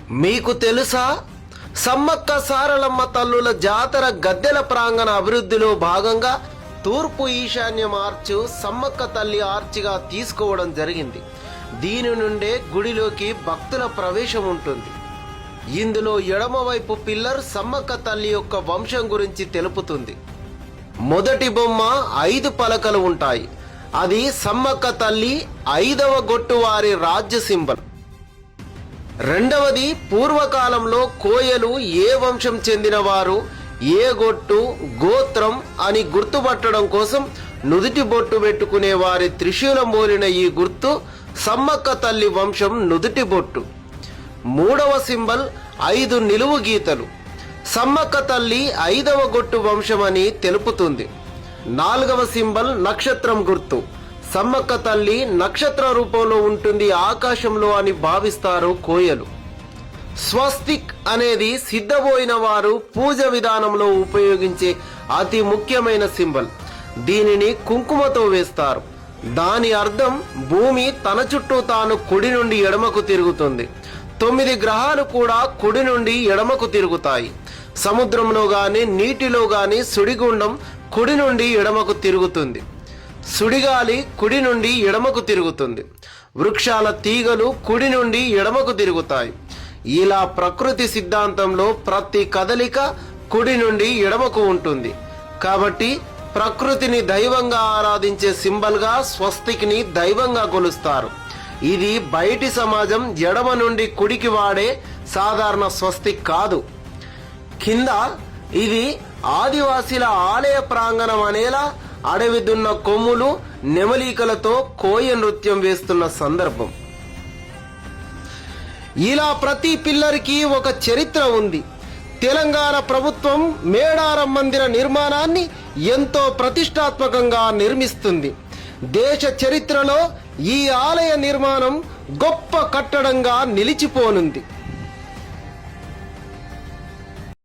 మీకు తెలుసా, సమ్మక్క సారలమ్మ తల్లుల జాతర గద్దెల ప్రాంగణ అభివృద్ధిలో భాగంగా తూర్పు ఈశాన్యం ఆర్చ్ సమ్మక్క తల్లి ఆర్చిగా తీసుకోవడం జరిగింది. దీని నుండే గుడిలోకి భక్తుల ప్రవేశం ఉంటుంది. ఇందులో ఎడమవైపు పిల్లర్ సమ్మక్క తల్లి యొక్క వంశం గురించి తెలుపుతుంది. మొదటి బొమ్మ 5 పలకలు ఉంటాయి. అది సమ్మక్క తల్లి 5వ గొట్టు వారి రాజ్య సింబల్. రెండవది, పూర్వకాలంలో కోయలు ఏ వంశం చెందిన వారు, ఏ గొట్టు, గోత్రం అని గుర్తుపట్టడం కోసం నుదుటి బొట్టు పెట్టుకునే వారి త్రిశూలం పోలిన ఈ గుర్తు సమ్మక్క తల్లి వంశం నుదుటి బొట్టు. మూడవ సింబల్ 5 నిలువు గీతలు. సమ్మక్క తల్లి 5వ గొట్టు వంశం అని తెలుపుతుంది. 4వ సింబల్ నక్షత్రం గుర్తు. సమ్మక్క తల్లి నక్షత్ర రూపంలో ఉంటుంది ఆకాశంలో అని భావిస్తారు కోయలు. స్వస్తిక్ అనేది సిద్ధపోయిన వారు పూజ విధానంలో ఉపయోగించే అతి ముఖ్యమైన సింబల్. దీనిని కుంకుమతో వేస్తారు. దాని అర్థం భూమి తన చుట్టూ తాను కుడి నుండి ఎడమకు తిరుగుతుంది. 9 గ్రహాలు కూడా కుడి నుండి ఎడమకు తిరుగుతాయి. సముద్రంలో గాని నీటిలో గాని సుడిగుండం కుడి నుండి ఎడమకు తిరుగుతుంది. సుడిగాలి కుడి నుండి ఎడమకు తిరుగుతుంది. వృక్షాల తీగలు కుడి నుండి ఎడమకు తిరుగుతాయి. ఇలా ప్రకృతి సిద్ధాంతంలో ప్రతి కదలిక కుడి నుండి ఎడమకు ఉంటుంది. కాబట్టి ప్రకృతిని దైవంగా ఆరాధించే సింబల్గా స్వస్తిక్ని దైవంగా కొలుస్తారు. ఇది బయటి సమాజం ఎడమ నుండి కుడికి వాడే సాధారణ స్వస్తిక్ కాదు. కింద ఇది ఆదివాసీల ఆలయ ప్రాంగణం అనేలా అడవి దున్న కొమ్ములు, నెమలికలతో కోయ నృత్యం వేస్తున్న సందర్భం. ఇలా ప్రతి పిల్లర్కి ఒక చరిత్ర ఉంది. తెలంగాణ ప్రభుత్వం మేడారం మందిర నిర్మాణాన్ని ఎంతో ప్రతిష్టాత్మకంగా నిర్మిస్తుంది. దేశ చరిత్రలో ఈ ఆలయ నిర్మాణం గొప్ప కట్టడంగా నిలిచిపోనుంది.